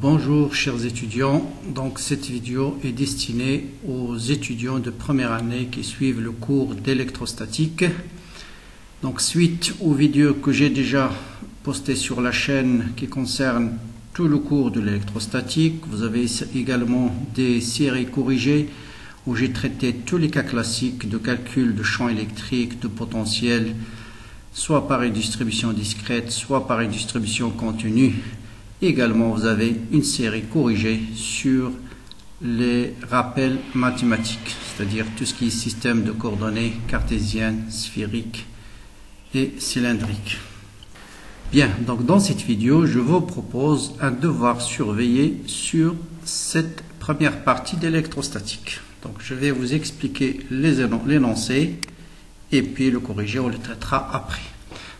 Bonjour chers étudiants, donc cette vidéo est destinée aux étudiants de première année qui suivent le cours d'électrostatique. Donc suite aux vidéos que j'ai déjà postées sur la chaîne qui concernent tout le cours de l'électrostatique, vous avez également des séries corrigées où j'ai traité tous les cas classiques de calcul de champ électrique, de potentiel, soit par une distribution discrète, soit par une distribution continue. Également, vous avez une série corrigée sur les rappels mathématiques, c'est-à-dire tout ce qui est système de coordonnées cartésiennes, sphériques et cylindriques. Bien, donc dans cette vidéo, je vous propose un devoir surveillé sur cette première partie d'électrostatique. Donc, je vais vous expliquer l'énoncé et puis le corriger, on le traitera après.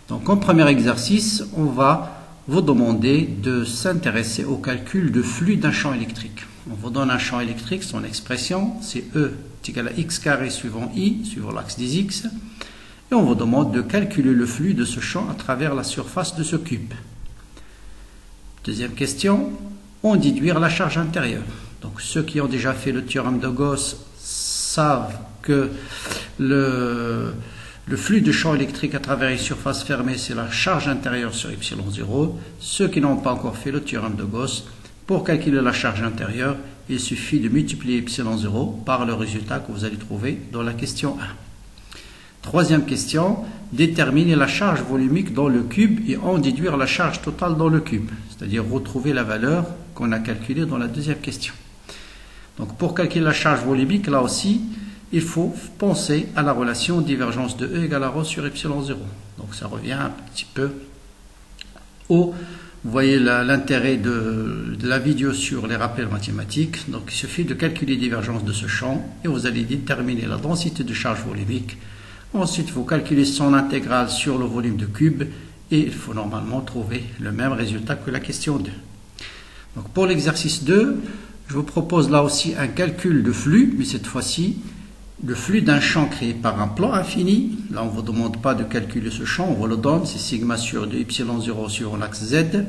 Donc, en premier exercice, on va vous demander de s'intéresser au calcul de flux d'un champ électrique. On vous donne un champ électrique, son expression, c'est E est égal à x carré suivant I, suivant l'axe des x, et on vous demande de calculer le flux de ce champ à travers la surface de ce cube. Deuxième question, on déduire la charge intérieure. Donc ceux qui ont déjà fait le théorème de Gauss savent que le flux de champ électrique à travers une surface fermée, c'est la charge intérieure sur ε0. Ceux qui n'ont pas encore fait le théorème de Gauss, pour calculer la charge intérieure, il suffit de multiplier ε0 par le résultat que vous allez trouver dans la question 1. Troisième question, déterminer la charge volumique dans le cube et en déduire la charge totale dans le cube, c'est-à-dire retrouver la valeur qu'on a calculée dans la deuxième question. Donc pour calculer la charge volumique, là aussi, il faut penser à la relation divergence de E égale à ρ sur ε0. Donc ça revient un petit peu au, vous voyez l'intérêt de la vidéo sur les rappels mathématiques. Donc il suffit de calculer la divergence de ce champ et vous allez déterminer la densité de charge volumique. Ensuite, vous calculez son intégrale sur le volume de cube et il faut normalement trouver le même résultat que la question 2. Donc pour l'exercice 2, je vous propose là aussi un calcul de flux, mais cette fois-ci, le flux d'un champ créé par un plan infini. Là, on ne vous demande pas de calculer ce champ, on vous le donne, c'est sigma sur de ε0 sur l'axe Z.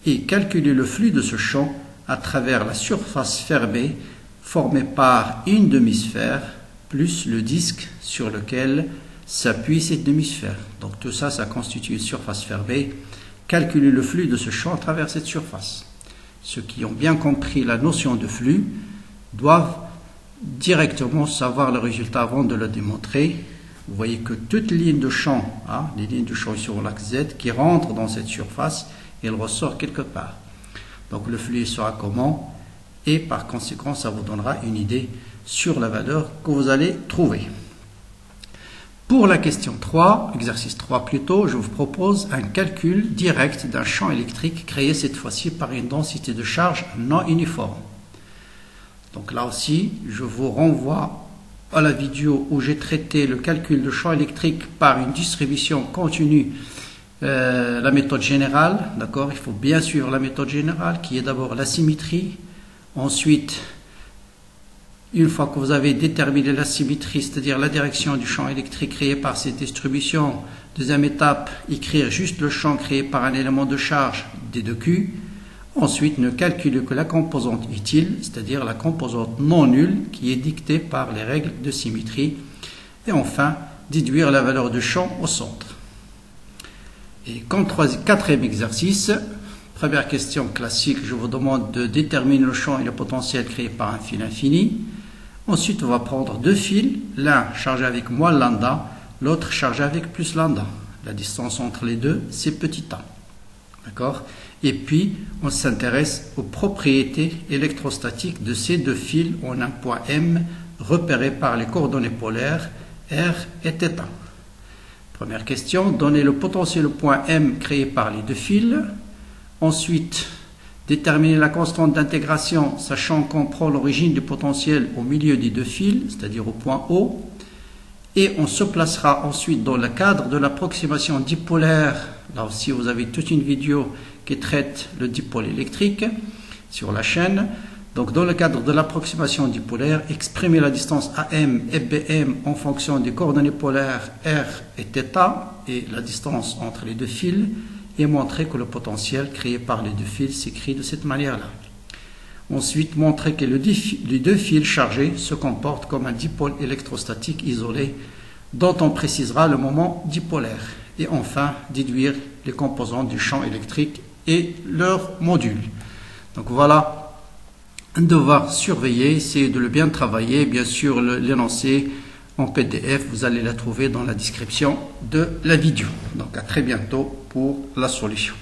Et calculer le flux de ce champ à travers la surface fermée formée par une demi-sphère plus le disque sur lequel s'appuie cette demi-sphère. Donc tout ça, ça constitue une surface fermée. Calculer le flux de ce champ à travers cette surface. Ceux qui ont bien compris la notion de flux doivent directement savoir le résultat avant de le démontrer. Vous voyez que toutes les lignes de champ, les lignes de champ sur l'axe Z qui rentrent dans cette surface, elles ressortent quelque part. Donc le flux sera comment? Et par conséquent, ça vous donnera une idée sur la valeur que vous allez trouver. Pour la question 3, exercice 3 plutôt, je vous propose un calcul direct d'un champ électrique créé cette fois-ci par une densité de charge non uniforme. Donc là aussi, je vous renvoie à la vidéo où j'ai traité le calcul de champ électrique par une distribution continue, la méthode générale, d'accord? Il faut bien suivre la méthode générale qui est d'abord la symétrie. Ensuite, une fois que vous avez déterminé la symétrie, c'est-à-dire la direction du champ électrique créé par cette distribution, deuxième étape, écrire juste le champ créé par un élément de charge d2q. Ensuite, ne calculez que la composante utile, c'est-à-dire la composante non nulle qui est dictée par les règles de symétrie. Et enfin, déduire la valeur du champ au centre. Et comme quatrième exercice, première question classique, je vous demande de déterminer le champ et le potentiel créé par un fil infini. Ensuite, on va prendre deux fils, l'un chargé avec moins lambda, l'autre chargé avec plus lambda. La distance entre les deux, c'est petit a. D'accord? Et puis, on s'intéresse aux propriétés électrostatiques de ces deux fils en un point M repéré par les coordonnées polaires R et θ. Première question, donner le potentiel au point M créé par les deux fils. Ensuite, déterminer la constante d'intégration, sachant qu'on prend l'origine du potentiel au milieu des deux fils, c'est-à-dire au point O. Et on se placera ensuite dans le cadre de l'approximation dipolaire. Là aussi, vous avez toute une vidéo qui traite le dipôle électrique sur la chaîne. Donc, dans le cadre de l'approximation dipolaire, exprimer la distance AM et BM en fonction des coordonnées polaires R et θ et la distance entre les deux fils. et montrer que le potentiel créé par les deux fils s'écrit de cette manière-là. Ensuite, montrer que les deux fils chargés se comportent comme un dipôle électrostatique isolé dont on précisera le moment dipolaire. Et enfin, déduire les composants du champ électrique et leurs modules. Donc voilà un devoir surveillé, essayez de le bien travailler. Bien sûr, l'énoncé en PDF, vous allez la trouver dans la description de la vidéo. Donc à très bientôt pour la solution.